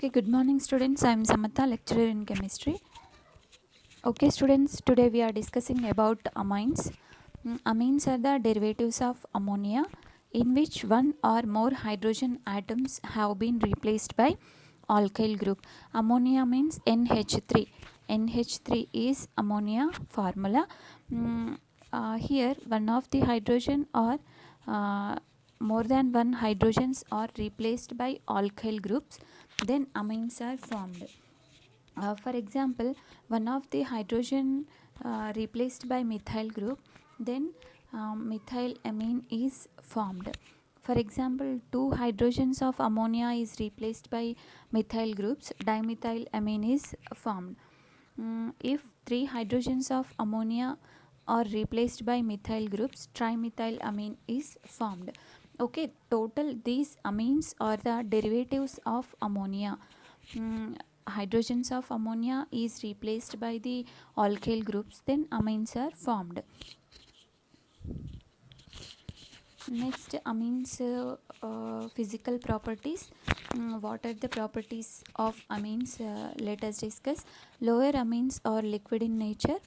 Okay, good morning students. I am Samatha, lecturer in chemistry. Okay students, today we are discussing about amines. Amines are the derivatives of ammonia in which one or more hydrogen atoms have been replaced by alkyl group. Ammonia means NH3. NH3 is ammonia formula. Here one of the hydrogen or more than one hydrogens are replaced by alkyl groups, then amines are formed. For example, one of the hydrogen replaced by methyl group, then methyl amine is formed. For example, two hydrogens of ammonia is replaced by methyl groups, dimethyl amine is formed. If three hydrogens of ammonia are replaced by methyl groups, trimethyl amine is formed. Okay, total these amines are the derivatives of ammonia. Hydrogens of ammonia is replaced by the alkyl groups, then amines are formed. Next, amines physical properties. What are the properties of amines? Let us discuss. Lower amines are liquid in nature.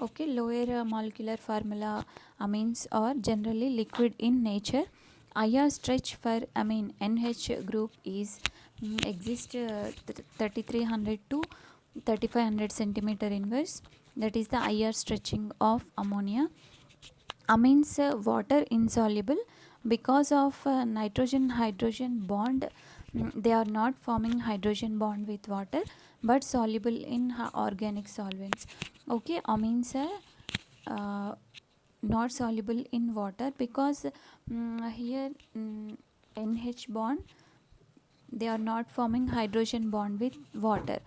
Okay, lower molecular formula amines are generally liquid in nature. IR stretch for amine NH group is exist 3300 to 3500 centimeter inverse. That is the IR stretching of ammonia. Amines water insoluble because of nitrogen hydrogen bond. They are not forming hydrogen bond with water but soluble in organic solvents. Okay, amines are not soluble in water because here NH bond, they are not forming hydrogen bond with water,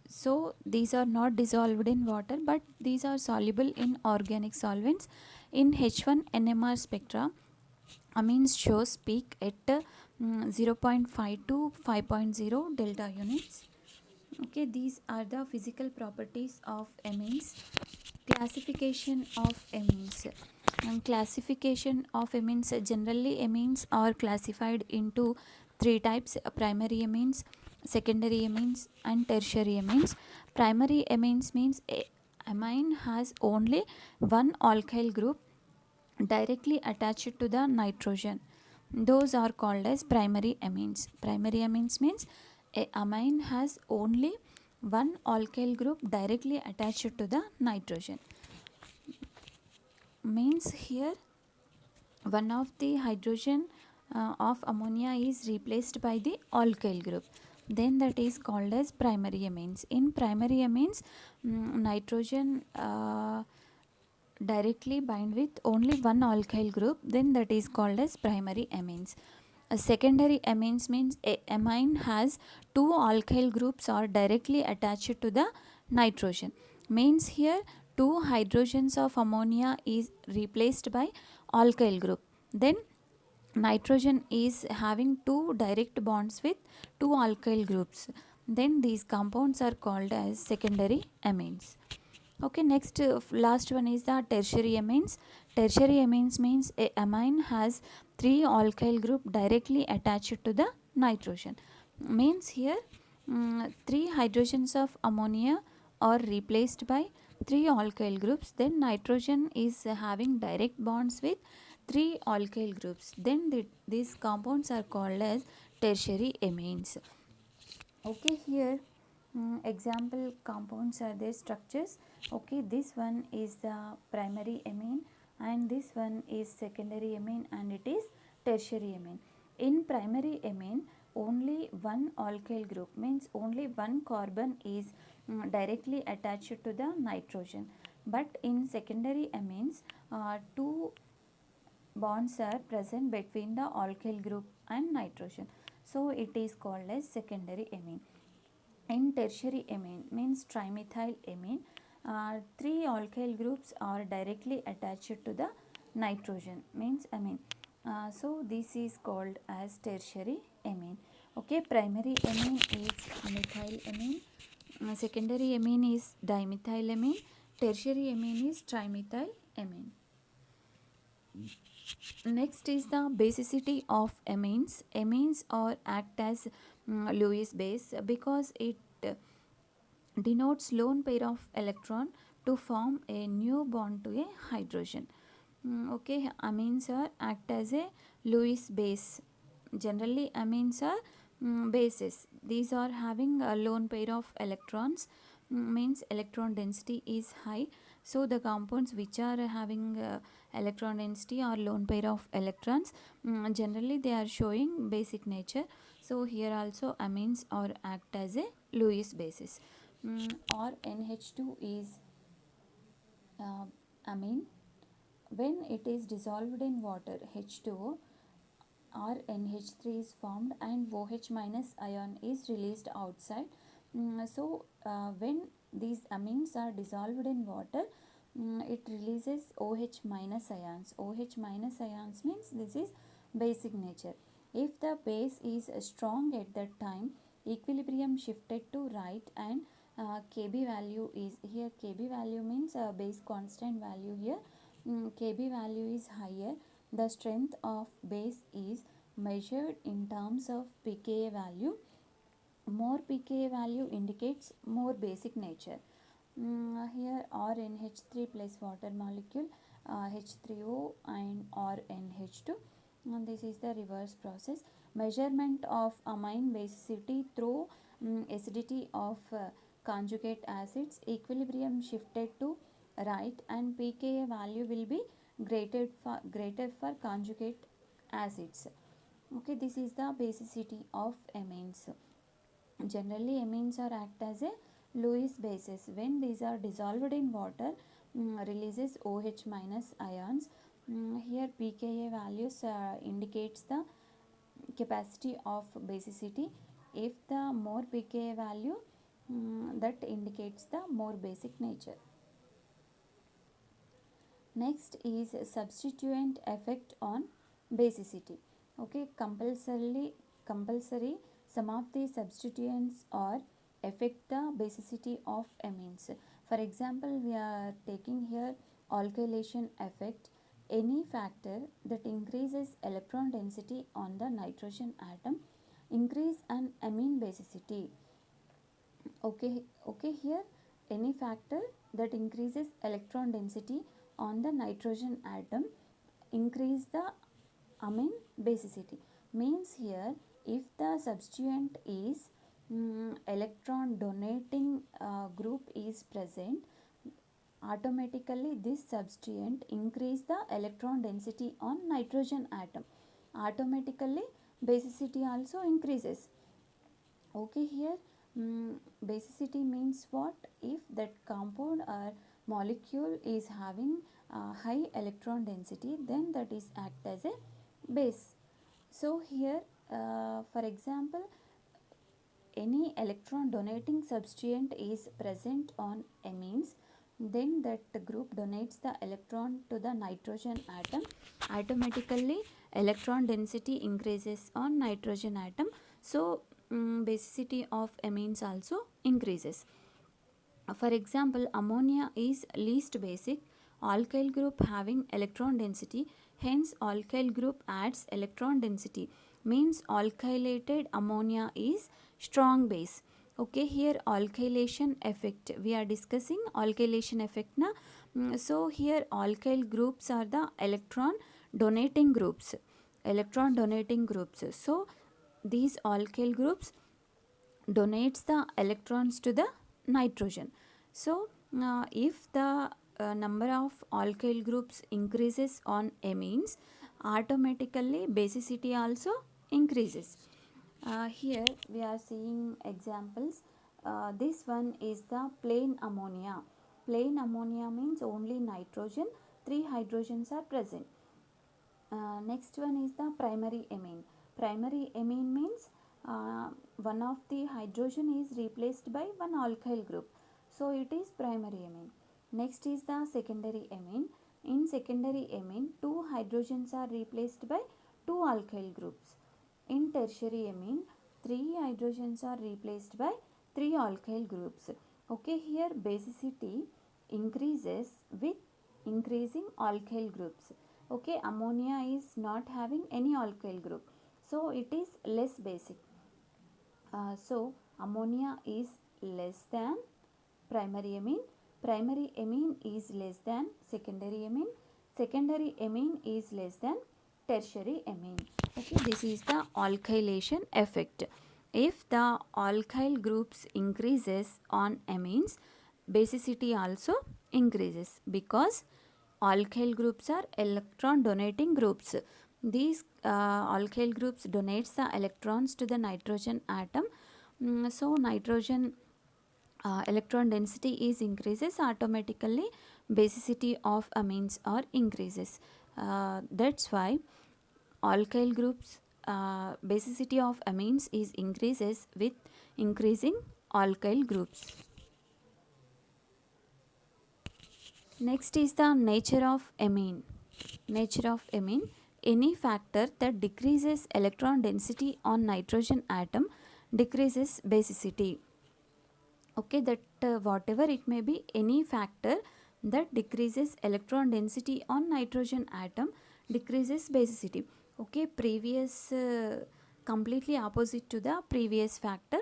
so these are not dissolved in water but these are soluble in organic solvents. In H1 NMR spectra, amines shows peak at 0.5 to 5.0 delta units. Okay, these are the physical properties of amines. Classification of amines. Classification of amines. Generally, amines are classified into three types: primary amines, secondary amines, and tertiary amines. Primary amines means amine has only one alkyl group directly attached to the nitrogen. Those are called as primary amines. Primary amines means a amine has only one alkyl group directly attached to the nitrogen. Means here one of the hydrogen of ammonia is replaced by the alkyl group, then that is called as primary amines. In primary amines, nitrogen directly bind with only one alkyl group, then that is called as primary amines. A secondary amines means a amine has two alkyl groups are directly attached to the nitrogen. Means here two hydrogens of ammonia is replaced by alkyl group, then nitrogen is having two direct bonds with two alkyl groups, then these compounds are called as secondary amines. Okay, next last one is the tertiary amines. Tertiary amines means a amine has three alkyl group directly attached to the nitrogen. Means here three hydrogens of ammonia are replaced by three alkyl groups, then nitrogen is having direct bonds with three alkyl groups, then these compounds are called as tertiary amines. Okay, here example compounds are their structures. Okay, this one is the primary amine and this one is secondary amine and it is tertiary amine. In primary amine, only one alkyl group means only one carbon is directly attached to the nitrogen, but in secondary amines two bonds are present between the alkyl group and nitrogen, so it is called as secondary amine. In tertiary amine means trimethyl amine, three alkyl groups are directly attached to the nitrogen, means amine. So this is called as tertiary amine. Okay, primary amine is methyl amine, secondary amine is dimethyl amine, tertiary amine is trimethyl amine. Next is the basicity of amines. Amines are act as Lewis base because it denotes lone pair of electron to form a new bond to a hydrogen. Okay, amines are act as a Lewis base. Generally, amines are bases. These are having a lone pair of electrons, means electron density is high. So the compounds which are having electron density or lone pair of electrons, generally they are showing basic nature. So here also amines or act as a Lewis basis. Or NH2 is amine. When it is dissolved in water, H2O or NH3 is formed and OH minus ion is released outside. When these amines are dissolved in water, it releases OH minus ions. OH minus ions means this is basic nature. If the base is strong at that time, equilibrium shifted to right and Kb value is here. Kb value means base constant value here. Kb value is higher. The strength of base is measured in terms of pKa value. More pKa value indicates more basic nature. Here RNH3 plus water molecule, H3O and RNH2. And this is the reverse process. Measurement of amine basicity through acidity of conjugate acids. Equilibrium shifted to right and pKa value will be greater for conjugate acids. Okay, this is the basicity of amines. Generally, amines are act as a Lewis bases. When these are dissolved in water, releases OH minus ions. Here pKa values indicates the capacity of basicity. If the more pKa value, that indicates the more basic nature. Next is substituent effect on basicity. Okay, compulsory some of the substituents are affect the basicity of amines. For example, we are taking here alkylation effect. Any factor that increases electron density on the nitrogen atom increase an amine basicity. Okay, here any factor that increases electron density on the nitrogen atom increase the amine basicity. Means here if the substituent is electron donating group is present, automatically this substituent increase the electron density on nitrogen atom. Automatically basicity also increases. Okay, here basicity means what? If that compound or molecule is having high electron density, then that is act as a base. So here for example, any electron donating substituent is present on amines, then that group donates the electron to the nitrogen atom. Automatically electron density increases on nitrogen atom. So basicity of amines also increases. For example, ammonia is least basic alkyl group having electron density, hence alkyl group adds electron density, means alkylated ammonia is strong base. Okay, here alkylation effect, we are discussing alkylation effect na. So here alkyl groups are the electron donating groups. So these alkyl groups donates the electrons to the nitrogen. So if the number of alkyl groups increases on amines, automatically basicity also increases. Here we are seeing examples. This one is the plain ammonia. Plain ammonia means only nitrogen, 3 hydrogens are present. Next one is the primary amine. Primary amine means one of the hydrogen is replaced by one alkyl group. So it is primary amine. Next is the secondary amine. In secondary amine, 2 hydrogens are replaced by 2 alkyl groups. In tertiary amine, 3 hydrogens are replaced by 3 alkyl groups. Okay, here basicity increases with increasing alkyl groups. Okay, ammonia is not having any alkyl group, so it is less basic. So ammonia is less than primary amine, primary amine is less than secondary amine, secondary amine is less than tertiary amine. Okay, this is the alkylation effect. If the alkyl groups increases on amines, basicity also increases because alkyl groups are electron donating groups. These alkyl groups donates the electrons to the nitrogen atom. So nitrogen electron density is increases, automatically basicity of amines are increases. That's why alkyl groups basicity of amines is increases with increasing alkyl groups. Next is the nature of amine. Nature of amine: any factor that decreases electron density on nitrogen atom decreases basicity. Okay, that whatever it may be, any factor that decreases electron density on nitrogen atom decreases basicity. Okay, previous completely opposite to the previous factor.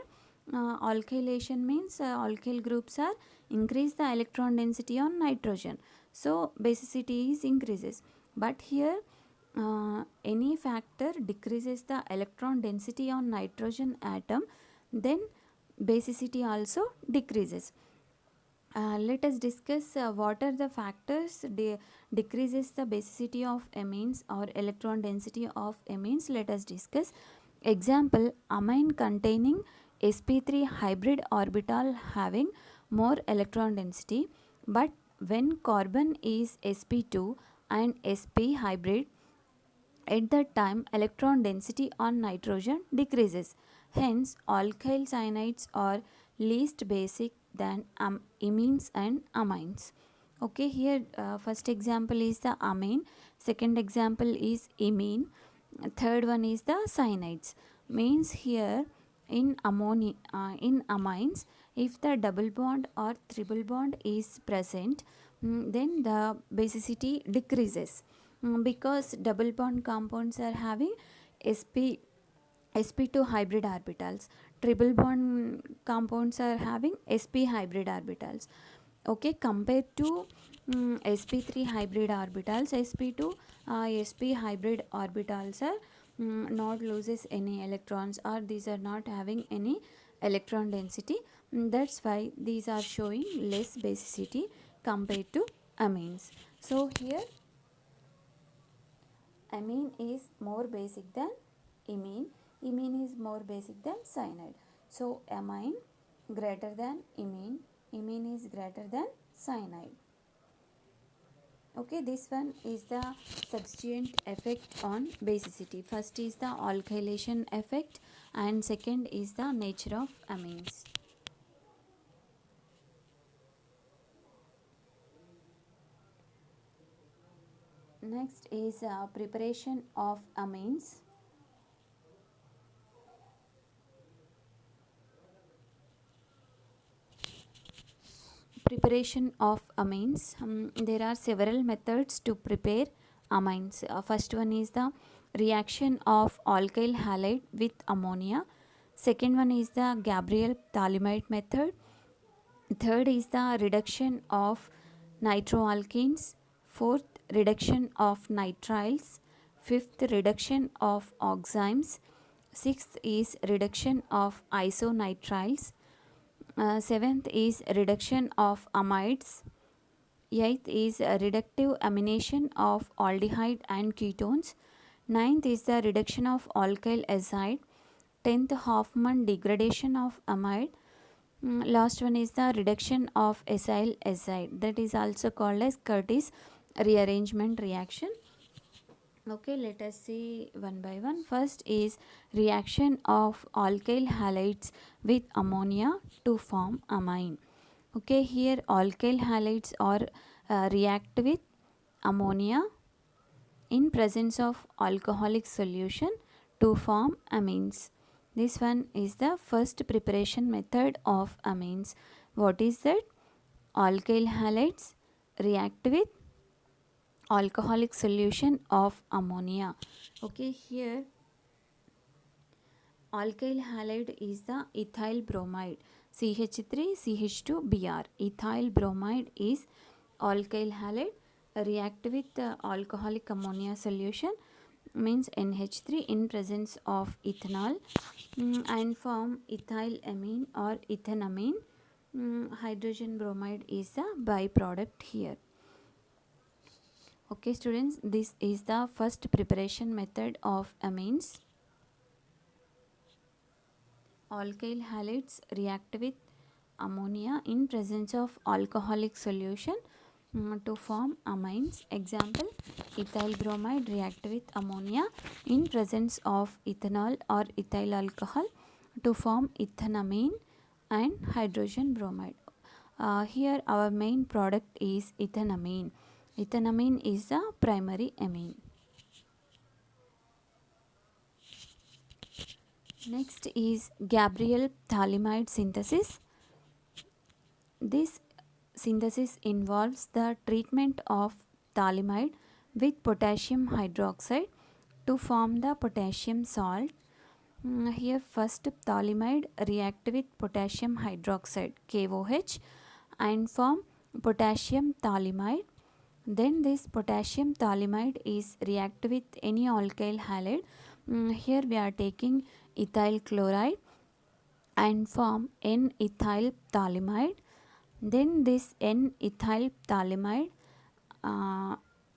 Alkylation means alkyl groups are increase the electron density on nitrogen, so basicity is increases. But here any factor decreases the electron density on nitrogen atom, then basicity also decreases. Let us discuss what are the factors decreases the basicity of amines or electron density of amines. Let us discuss. Example: amine containing sp3 hybrid orbital having more electron density, but when carbon is sp2 and sp hybrid, at that time electron density on nitrogen decreases. Hence alkyl cyanides are least basic than amines and amines. Okay, here first example is the amine, second example is imine, third one is the cyanides. Means here in in amines, if the double bond or triple bond is present, then the basicity decreases. Because double bond compounds are having sp2 hybrid orbitals, triple bond compounds are having sp hybrid orbitals. Okay, compared to sp3 hybrid orbitals, sp2 sp hybrid orbitals are not loses any electrons, or these are not having any electron density. That's why these are showing less basicity compared to amines. So here amine is more basic than imine, imine is more basic than cyanide. So amine greater than imine, imine is greater than cyanide. Okay, this one is the substituent effect on basicity. First is the alkylation effect and second is the nature of amines. Next is preparation of amines. Preparation of amines. There are several methods to prepare amines. First one is the reaction of alkyl halide with ammonia. Second one is the Gabriel Thallimide method. Third is the reduction of nitroalkenes. Fourth, reduction of nitriles. Fifth, reduction of oximes. Sixth is reduction of isonitriles. Seventh is reduction of amides. Eighth is reductive amination of aldehyde and ketones. Ninth is the reduction of alkyl azide. 10th, Hoffman degradation of amide. Last one is the reduction of acyl azide, that is also called as Curtis rearrangement reaction. Okay, let us see one by one. First is reaction of alkyl halides with ammonia to form amine. Okay, here alkyl halides are react with ammonia in presence of alcoholic solution to form amines. This one is the first preparation method of amines. What is that? Alkyl halides react with alcoholic solution of ammonia. Okay, here Alkyl halide is the ethyl bromide, CH3CH2Br. Ethyl bromide is alkyl halide, react with alcoholic ammonia solution, means NH3 in presence of ethanol, and form ethyl amine or ethanamine. Hydrogen bromide is the byproduct here. Okay students, this is the first preparation method of amines. Alkyl halides react with ammonia in presence of alcoholic solution to form amines. Example, ethyl bromide react with ammonia in presence of ethanol or ethyl alcohol to form ethanamine and hydrogen bromide. Here our main product is ethanamine. Ethanamine is the primary amine. Next is Gabriel phthalimide synthesis. This synthesis involves the treatment of phthalimide with potassium hydroxide to form the potassium salt. Here first phthalimide react with potassium hydroxide KOH and form potassium phthalimide. Then this potassium phthalimide is react with any alkyl halide. Here we are taking ethyl chloride and form N-ethyl phthalimide. Then this N-ethyl phthalimide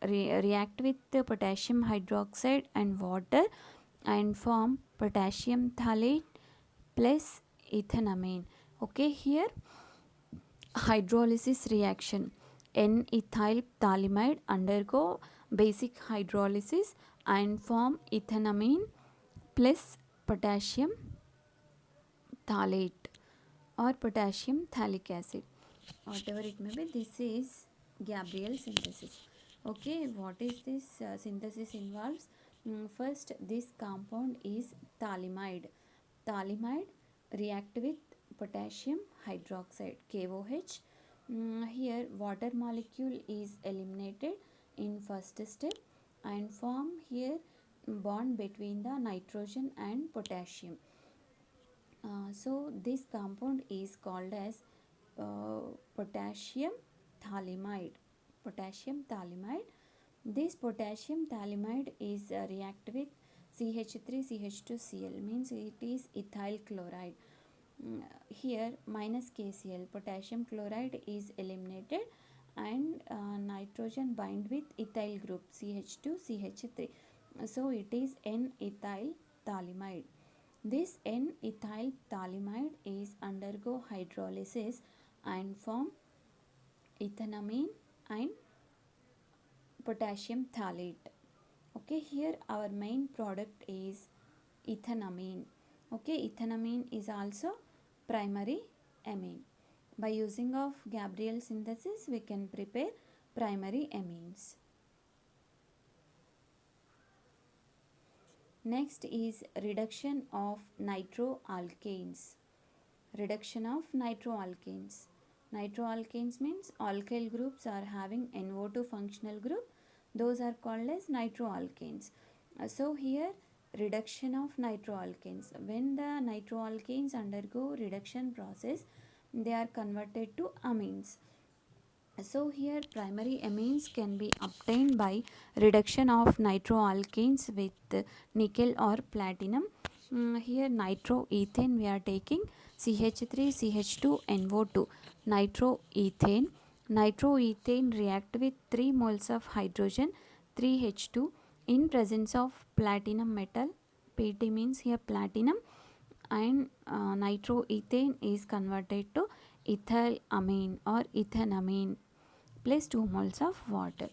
react with the potassium hydroxide and water and form potassium phthalate plus ethanamine. Okay, here hydrolysis reaction. N-ethyl phthalimide undergo basic hydrolysis and form ethanamine plus potassium phthalate or potassium phthalic acid, whatever it may be. This is Gabriel synthesis. Okay, what is this synthesis involves? First, this compound is phthalimide. Phthalimide react with potassium hydroxide KOH. Here water molecule is eliminated in first step and form here bond between the nitrogen and potassium. So this compound is called as potassium phthalimide. Potassium phthalimide. This potassium phthalimide is react with CH3CH2Cl, means it is ethyl chloride. Here minus KCl, potassium chloride is eliminated and nitrogen bind with ethyl group CH2CH3. So it is N-ethyl phthalimide. This N-ethyl phthalimide is undergo hydrolysis and form ethanamine and potassium phthalate. Okay, here our main product is ethanamine. Okay, ethanamine is also primary amine. By using of Gabriel synthesis, we can prepare primary amines. Next is reduction of nitroalkanes. Reduction of nitroalkanes. Nitroalkanes means alkyl groups are having NO2 functional group. Those are called as nitroalkanes. So here reduction of nitroalkanes. When the nitroalkanes undergo reduction process, they are converted to amines. So here primary amines can be obtained by reduction of nitroalkanes with nickel or platinum. Here nitroethane we are taking CH3CH2NO2 nitroethane. Nitroethane react with 3 moles of hydrogen 3H2 in presence of platinum metal. Pt means here platinum, and nitroethane is converted to ethylamine or ethanamine plus 2 moles of water.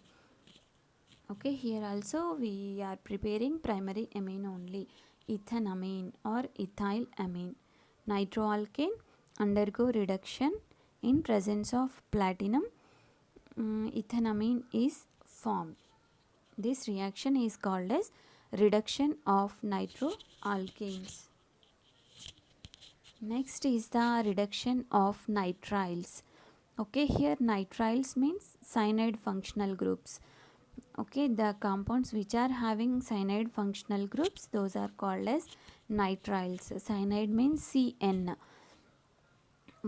Okay, here also we are preparing primary amine only, ethanamine or ethylamine. Nitroalkane undergo reduction in presence of platinum. Ethanamine is formed. This reaction is called as reduction of nitroalkanes. Next is the reduction of nitriles. Okay, here nitriles means cyanide functional groups. Okay, the compounds which are having cyanide functional groups, those are called as nitriles. Cyanide means CN.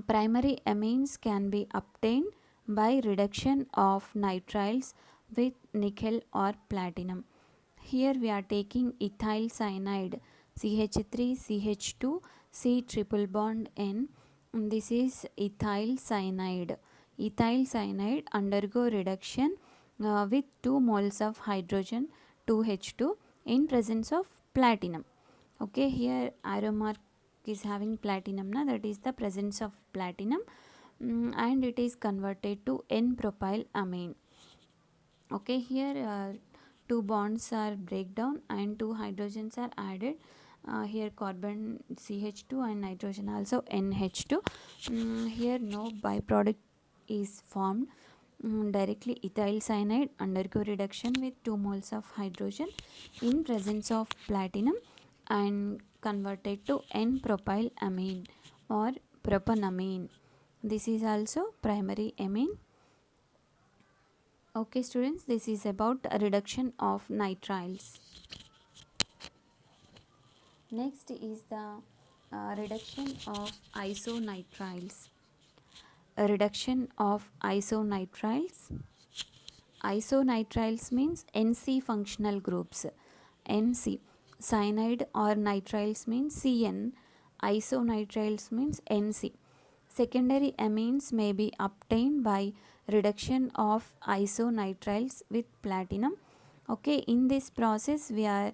Primary amines can be obtained by reduction of nitriles with nickel or platinum. Here we are taking ethyl cyanide, CH3CH2 C triple bond N. This is ethyl cyanide. Ethyl cyanide undergo reduction with 2 moles of hydrogen 2H2 in presence of platinum. Okay, here arrow mark is having platinum, na, that is the presence of platinum, and it is converted to N-propyl amine. Okay, here two bonds are breakdown and two hydrogens are added. Here carbon CH2 and nitrogen also NH2. Here no byproduct is formed. Directly ethyl cyanide undergo reduction with 2 moles of hydrogen in presence of platinum and converted to N-propyl amine or propanamine. This is also primary amine. Okay students, this is about a reduction of nitriles. Next is the reduction of isonitriles. A reduction of isonitriles. Isonitriles means NC functional groups. NC. Cyanide or nitriles means CN. Isonitriles means NC. Secondary amines may be obtained by reduction of isonitriles with platinum. Okay, in this process we are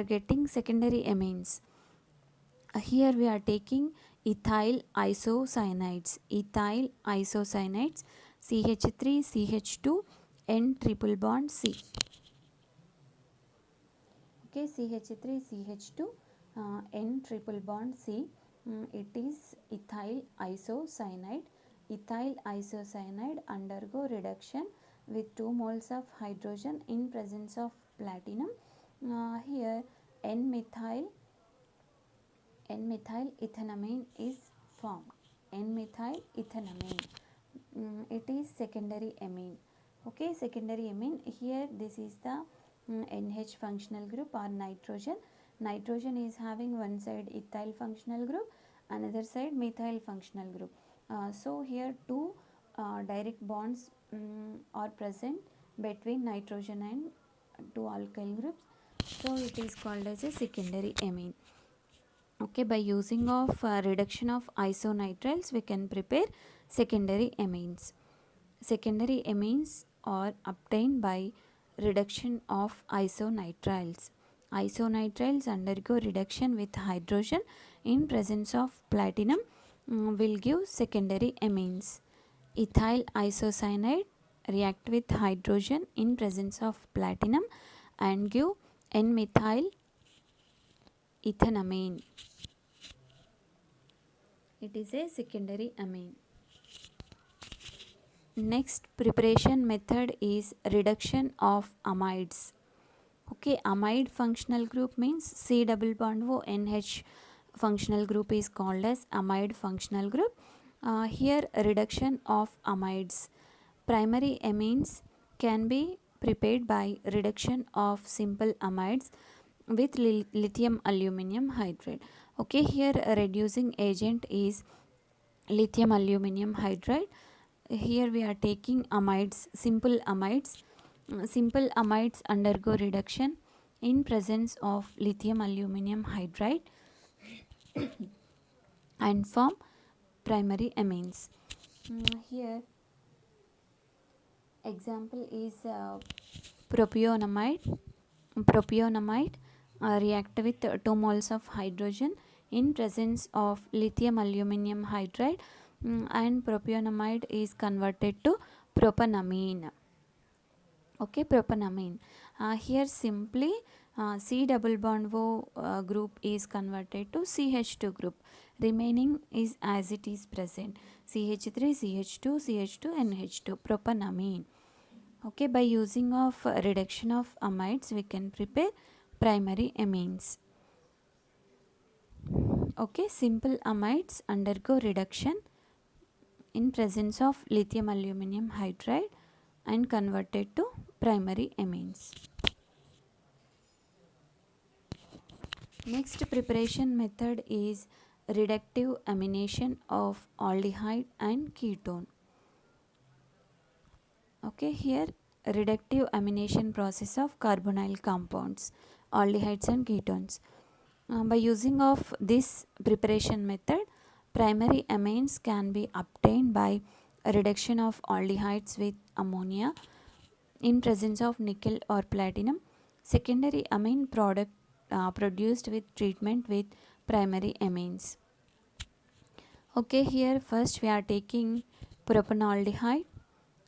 getting secondary amines. Here we are taking ethyl isocyanides. Ethyl isocyanides, CH3 CH2 N triple bond C. Okay, CH3 CH2 N triple bond C. It is ethyl isocyanide. Ethyl isocyanide undergo reduction with 2 moles of hydrogen in presence of platinum. Here N-methyl ethanamine is formed. N-methyl ethanamine. It is secondary amine. Okay, secondary amine. Here this is the NH functional group or nitrogen. Nitrogen is having one side ethyl functional group, another side methyl functional group. So here two direct bonds are present between nitrogen and two alkyl groups. So it is called as a secondary amine. Okay, by using of reduction of isonitriles we can prepare secondary amines. Secondary amines are obtained by reduction of isonitriles. Isonitriles undergo reduction with hydrogen in presence of platinum will give secondary amines. Ethyl isocyanide react with hydrogen in presence of platinum and give N-methyl ethanamine. It is a secondary amine. Next preparation method is reduction of amides. Okay, amide functional group means C double bond O NH functional group is called as amide functional group. Here reduction of amides. Primary amines can be prepared by reduction of simple amides with lithium aluminum hydride. Okay, here a reducing agent is lithium aluminum hydride. Here we are taking amides, simple amides. Simple amides undergo reduction in presence of lithium aluminum hydride and form primary amines. Here example is propionamide. Propionamide react with 2 moles of hydrogen in presence of lithium aluminum hydride, and propionamide is converted to propanamine. Okay, propanamine. Here simply C double bond O group is converted to CH2 group. Remaining is as it is present. CH3, CH2, CH2, NH2, propanamine. Okay, by using of reduction of amides we can prepare primary amines. Okay, simple amides undergo reduction in presence of lithium aluminum hydride and converted to primary amines. Next preparation method is reductive amination of aldehyde and ketone. Okay, here reductive amination process of carbonyl compounds, aldehydes and ketones. By using of this preparation method, primary amines can be obtained by a reduction of aldehydes with ammonia in presence of nickel or platinum. Secondary amine product produced with treatment with primary amines. Okay, here first we are taking propanaldehyde,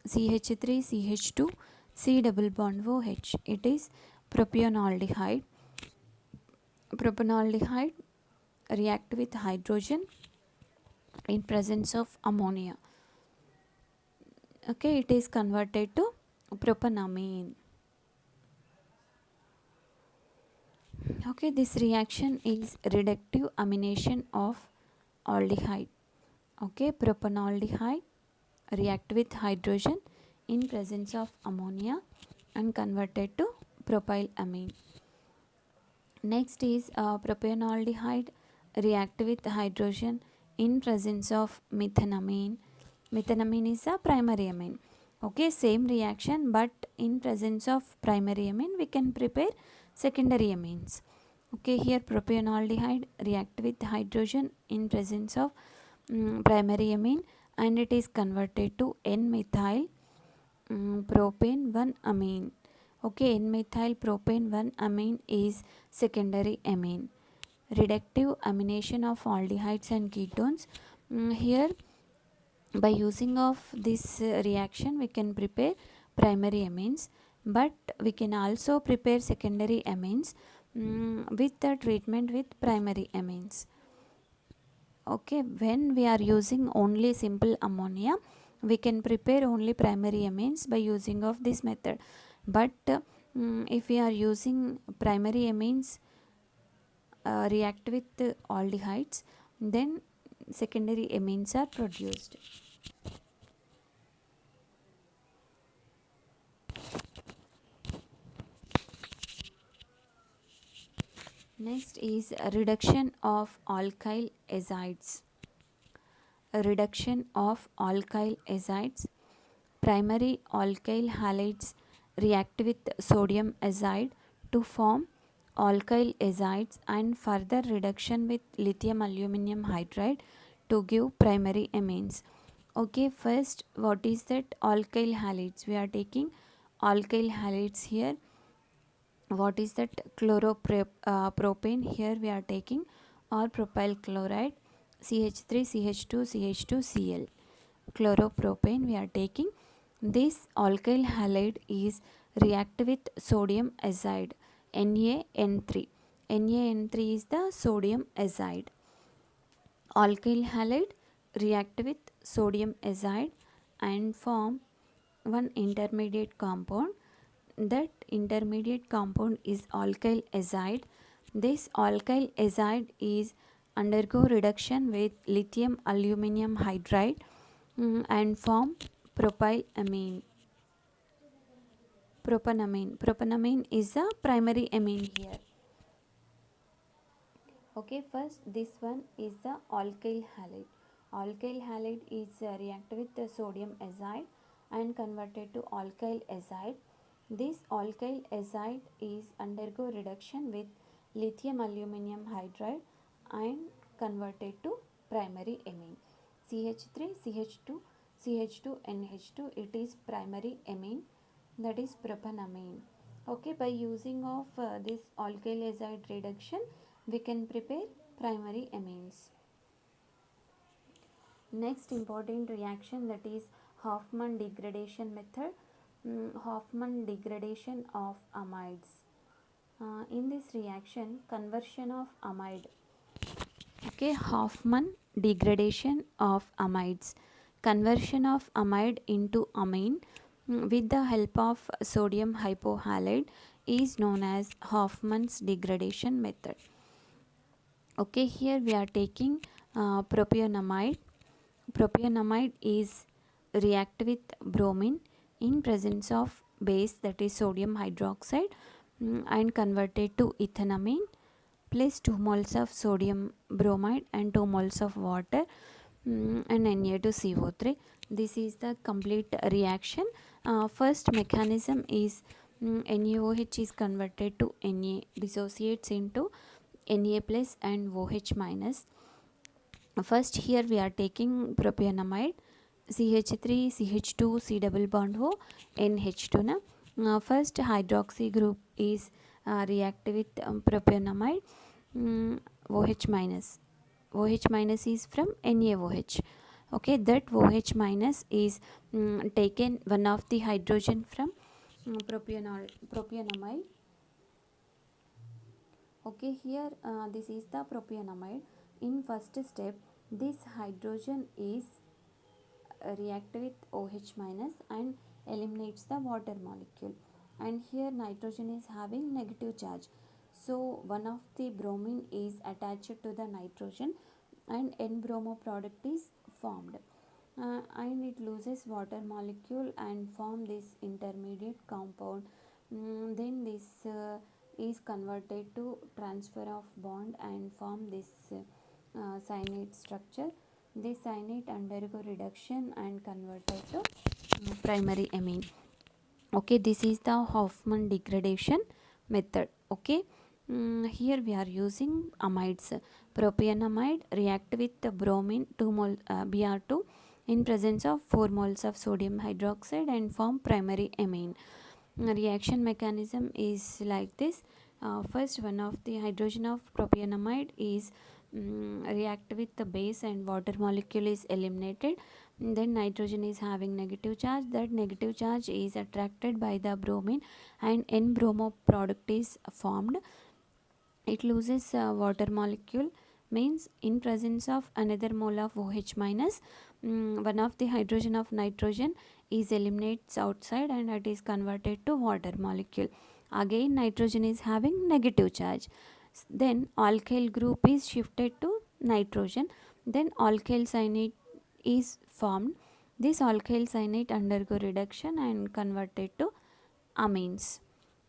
CH3 CH2 C double bond OH. It is propionaldehyde. Propanaldehyde react with hydrogen in presence of ammonia. Okay, it is converted to propanamine. Okay, this reaction is reductive amination of aldehyde. Okay, propanaldehyde react with hydrogen in presence of ammonia and converted to propylamine. Next is propanaldehyde react with hydrogen in presence of methanamine. Methanamine is a primary amine. Okay, same reaction, but in presence of primary amine we can prepare secondary amines. Okay, here propanaldehyde react with hydrogen in presence of primary amine and it is converted to N-methyl propane 1 amine. Okay, N-methyl propane 1 amine is secondary amine. Reductive amination of aldehydes and ketones. Here by using of this reaction we can prepare primary amines, but we can also prepare secondary amines with the treatment with primary amines. Okay, when we are using only simple ammonia we can prepare only primary amines by using of this method, but if we are using primary amines react with aldehydes, then secondary amines are produced. Next is a reduction of alkyl azides. A reduction of alkyl azides. Primary alkyl halides react with sodium azide to form alkyl azides and further reduction with lithium aluminum hydride to give primary amines. Okay, first what is that alkyl halides? We are taking alkyl halides here. What is that chloropropane? Here we are taking or propyl chloride, CH3 CH2 CH2 Cl. Chloropropane we are taking. This alkyl halide is react with sodium azide, NaN3. NaN3 is the sodium azide. Alkyl halide react with sodium azide and form one intermediate compound. That intermediate compound is alkyl azide. This alkyl azide is undergo reduction with lithium aluminum hydride and form propylamine. Propanamine. Propanamine is the primary amine here. Okay, first this one is the alkyl halide. Alkyl halide is react with the sodium azide and converted to alkyl azide. This alkyl azide is undergo reduction with lithium aluminum hydride and converted to primary amine. CH3 CH2 CH2 NH2, it is primary amine, that is propanamine. Okay, by using of this alkyl azide reduction we can prepare primary amines. Next important reaction, that is Hofmann degradation method. Hofmann degradation of amides. In this reaction, conversion of amide. Okay, Hofmann degradation of amides. Conversion of amide into amine with the help of sodium hypohalide is known as Hofmann's degradation method. Okay, here we are taking propionamide. Propionamide is react with bromine in presence of base, that is sodium hydroxide and converted to ethanamine place 2 moles of sodium bromide and 2 moles of water and Na2CO3. This is the complete reaction. First mechanism is NaOH is converted to Na, dissociates into Na plus and OH minus. First here we are taking propionamide, CH3, CH2, C double bond O, NH2 na. First hydroxy group is reactive with propionamide, OH minus. OH minus is from NaOH. Okay, that OH minus is taken one of the hydrogen from propionamide. Okay, here this is the propionamide. In first step, this hydrogen is reactive with OH minus and eliminates the water molecule, and here nitrogen is having negative charge, so one of the bromine is attached to the nitrogen and N-bromo product is formed, and it loses water molecule and form this intermediate compound. Then this is converted to transfer of bond and form this cyanide structure. This cyanide undergo reduction and converted to primary amine. Okay, this is the Hoffman degradation method. Okay, here we are using amides. Propionamide react with the bromine 2 mol Br2 in presence of 4 moles of sodium hydroxide and form primary amine. Reaction mechanism is like this. First, one of the hydrogen of propionamide is react with the base and water molecule is eliminated. Then nitrogen is having negative charge. That negative charge is attracted by the bromine and N-bromo product is formed. It loses water molecule, means in presence of another mole of OH minus, one of the hydrogen of nitrogen is eliminates outside and it is converted to water molecule. Again nitrogen is having negative charge. Then alkyl group is shifted to nitrogen. Then alkyl cyanide is formed. This alkyl cyanide undergo reduction and converted to amines.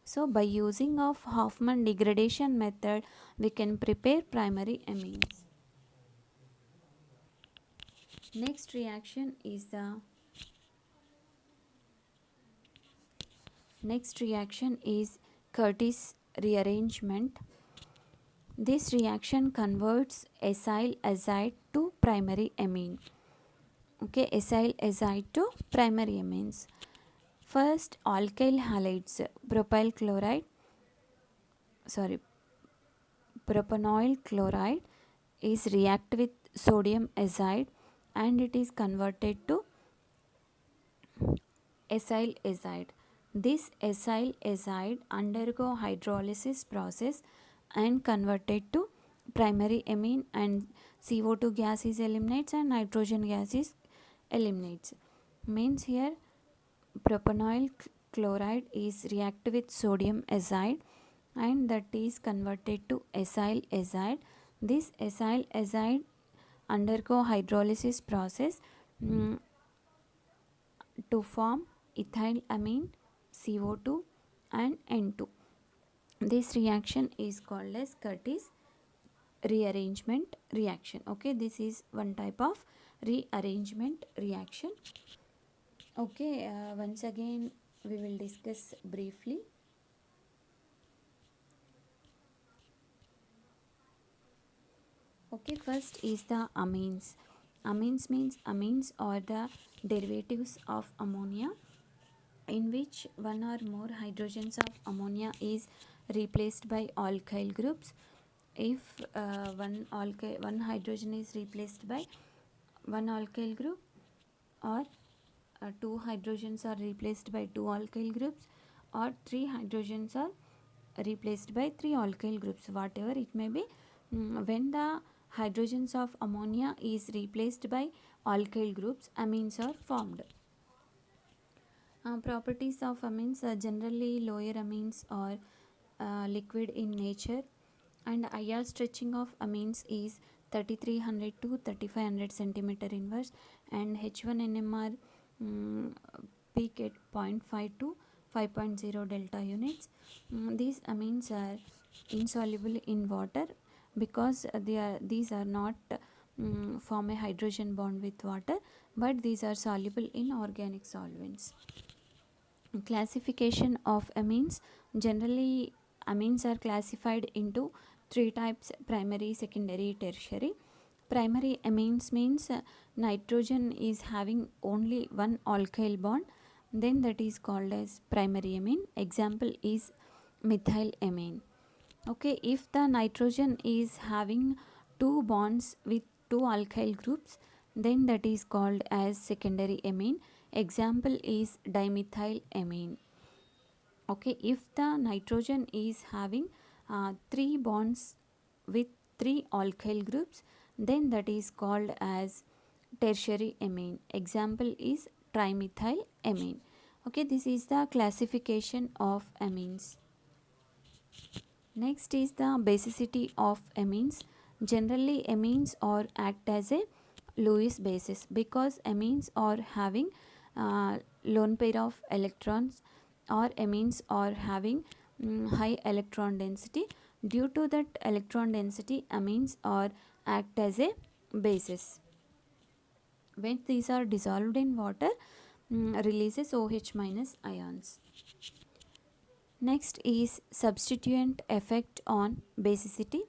So by using of Hoffman degradation method, we can prepare primary amines. Next reaction is Curtis rearrangement. This reaction converts acyl azide to primary amine. Okay, acyl azide to primary amines. First, alkyl halides, propanoyl chloride is react with sodium azide and it is converted to acyl azide. This acyl azide undergo hydrolysis process and converted to primary amine, and CO2 gas is eliminates and nitrogen gas is eliminates. Means here propanoyl chloride is react with sodium azide and that is converted to acyl azide. This acyl azide undergo hydrolysis process to form ethyl amine, CO2 and N2. This reaction is called as Curtis rearrangement reaction. Okay, this is one type of rearrangement reaction. Okay, once again we will discuss briefly. Okay, first is the amines. Amines means amines are the derivatives of ammonia in which one or more hydrogens of ammonia is replaced by alkyl groups. If one hydrogen is replaced by one alkyl group, or two hydrogens are replaced by two alkyl groups, or three hydrogens are replaced by three alkyl groups, whatever it may be, when the hydrogens of ammonia is replaced by alkyl groups, amines are formed. Properties of amines are generally lower amines are liquid in nature, and IR stretching of amines is 3300 to 3500 centimeter inverse, and H1 NMR peak at 0.5 to 5.0 delta units. These amines are insoluble in water because these are not form a hydrogen bond with water, but these are soluble in organic solvents. Classification of amines. Generally, amines are classified into three types: primary, secondary, tertiary. Primary amines means nitrogen is having only one alkyl bond, then that is called as primary amine. Example is methylamine. Okay, if the nitrogen is having two bonds with two alkyl groups, then that is called as secondary amine. Example is dimethylamine. Okay, if the nitrogen is having three bonds with three alkyl groups, then that is called as tertiary amine. Example is trimethylamine. Okay, this is the classification of amines. Next is the basicity of amines. Generally, amines are act as a Lewis basis because amines are having lone pair of electrons, or amines are having high electron density. Due to that electron density, amines are act as a basis. When these are dissolved in water, releases OH minus ions. Next is substituent effect on basicity.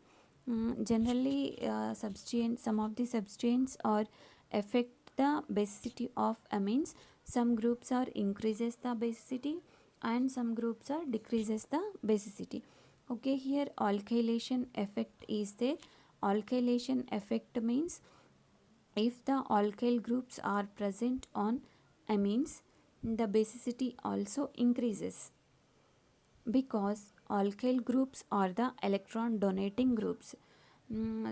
Generally, some of the substituents are affect the basicity of amines. Some groups are increases the basicity and some groups are decreases the basicity. Okay, here alkylation effect is there. Alkylation effect means if the alkyl groups are present on amines, the basicity also increases because alkyl groups are the electron donating groups.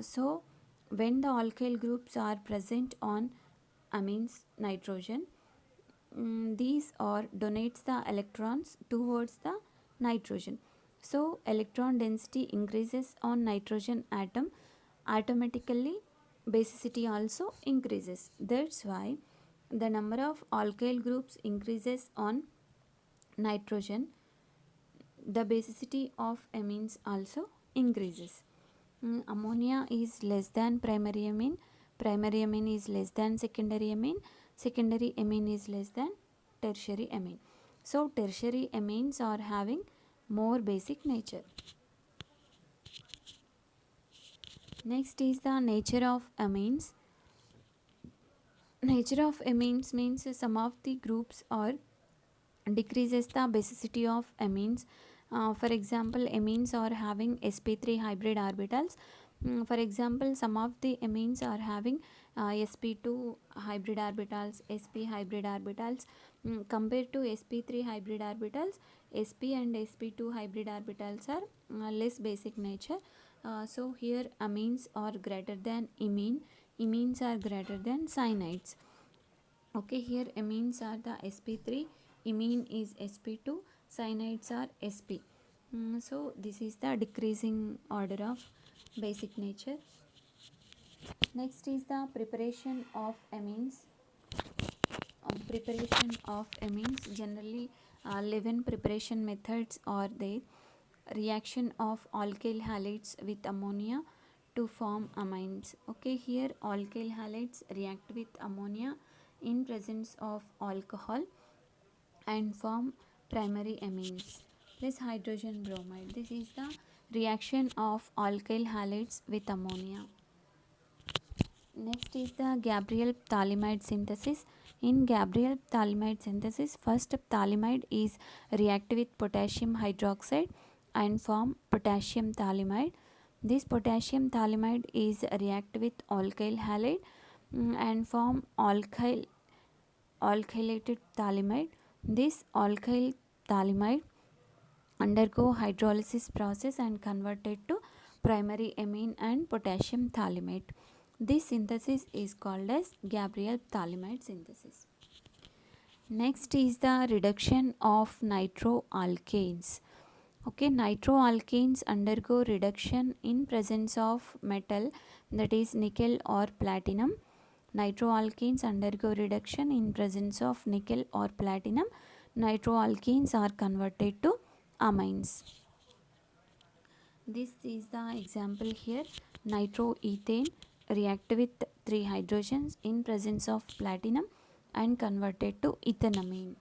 So when the alkyl groups are present on amines nitrogen, these are donates the electrons towards the nitrogen. So electron density increases on nitrogen atom, automatically basicity also increases. That's why the number of alkyl groups increases on nitrogen, the basicity of amines also increases. Ammonia is less than primary amine is less than secondary amine is less than tertiary amine. So tertiary amines are having more basic nature. Next is the nature of amines. Nature of amines means some of the groups are decreases the basicity of amines. For example, amines are having sp3 hybrid orbitals. For example, some of the amines are having sp2 hybrid orbitals, sp hybrid orbitals. Compared to sp3 hybrid orbitals, sp and sp2 hybrid orbitals are less basic nature. So here amines are greater than imines are greater than cyanides. Okay, here amines are the sp3, imine is sp2, cyanides are sp. So this is the decreasing order of basic nature. Next is the preparation of amines. Preparation of amines, generally 11 preparation methods are there. Reaction of alkyl halides with ammonia to form amines. Okay, here alkyl halides react with ammonia in presence of alcohol and form primary amines plus hydrogen bromide. This is the reaction of alkyl halides with ammonia. Next is the Gabriel phthalimide synthesis. In Gabriel phthalimide synthesis, first phthalimide is react with potassium hydroxide and form potassium phthalimide. This potassium phthalimide is react with alkyl halide and form alkylated phthalimide. This alkyl phthalimide undergo hydrolysis process and converted to primary amine and potassium phthalimate. This synthesis is called as Gabriel phthalimide synthesis. Next is the reduction of nitroalkanes. Okay, nitroalkanes undergo reduction in presence of metal, that is nickel or platinum. Nitroalkanes undergo reduction in presence of nickel or platinum. Nitroalkanes are converted to amines. This is the example here. Nitroethane react with 3 hydrogens in presence of platinum and converted to ethanamine.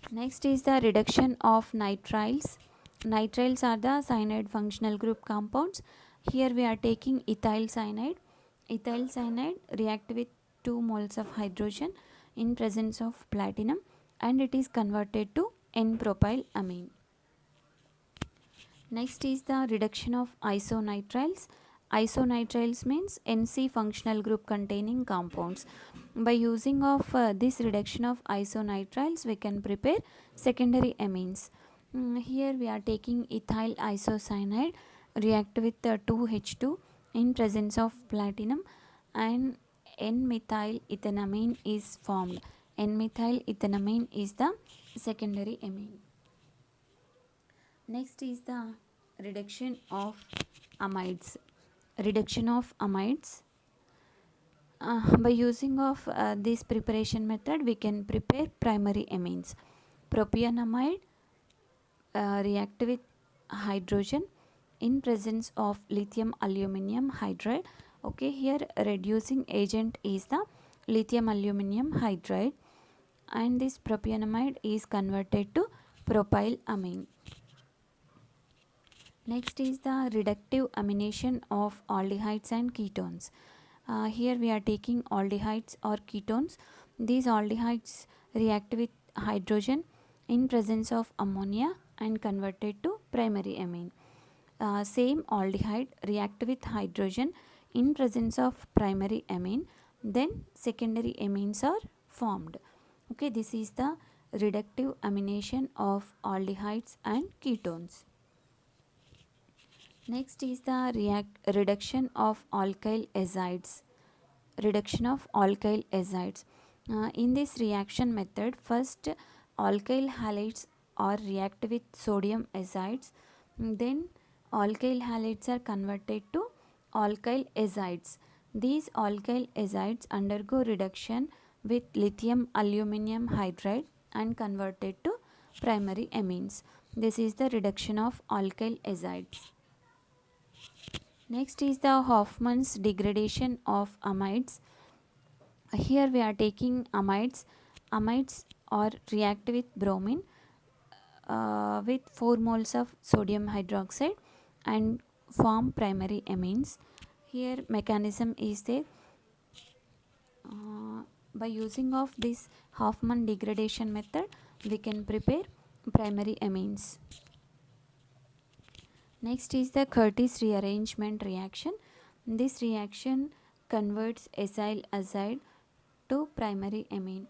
Next is the reduction of nitriles. Nitriles are the cyanide functional group compounds. Here we are taking ethyl cyanide. Ethyl cyanide react with 2 moles of hydrogen in presence of platinum and it is converted to N-propylamine. Next is the reduction of isonitriles. Isonitriles means NC functional group containing compounds. By using of this reduction of isonitriles, we can prepare secondary amines. Here we are taking ethyl isocyanide, react with 2H2 in presence of platinum and N-methyl ethanamine is formed. N-methyl ethanamine is the secondary amine. Next is the reduction of amides. Reduction of amides. By using of this preparation method, we can prepare primary amines. Propionamide react with hydrogen in presence of lithium aluminum hydride. Okay, here reducing agent is the lithium aluminum hydride and this propionamide is converted to propylamine. Next is the reductive amination of aldehydes and ketones. Here we are taking aldehydes or ketones. These aldehydes react with hydrogen in presence of ammonia and converted to primary amine. Same aldehyde react with hydrogen in presence of primary amine, then secondary amines are formed. Okay, this is the reductive amination of aldehydes and ketones. Next is the reduction of alkyl azides. Reduction of alkyl azides. In this reaction method, first alkyl halides are react with sodium azides. Then alkyl halides are converted to alkyl azides. These alkyl azides undergo reduction with lithium aluminum hydride and converted to primary amines. This is the reduction of alkyl azides. Next is the Hoffman's degradation of amides. Here we are taking amides. Amides are react with bromine with 4 moles of sodium hydroxide and form primary amines. Here mechanism is there. By using of this Hoffman degradation method, we can prepare primary amines. Next is the Curtis rearrangement reaction. This reaction converts acyl azide to primary amine.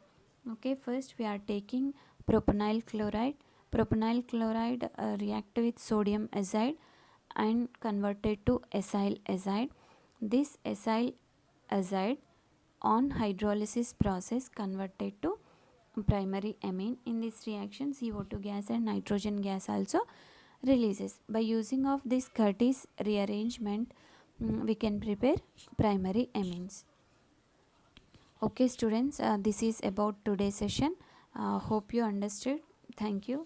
Okay, first we are taking propenyl chloride. Propenyl chloride react with sodium azide and converted to acyl azide. This acyl azide on hydrolysis process converted to primary amine. In this reaction, CO2 gas and nitrogen gas also releases. By using of this Curtis rearrangement, we can prepare primary amines. Okay students, this is about today's session. Hope you understood. Thank you.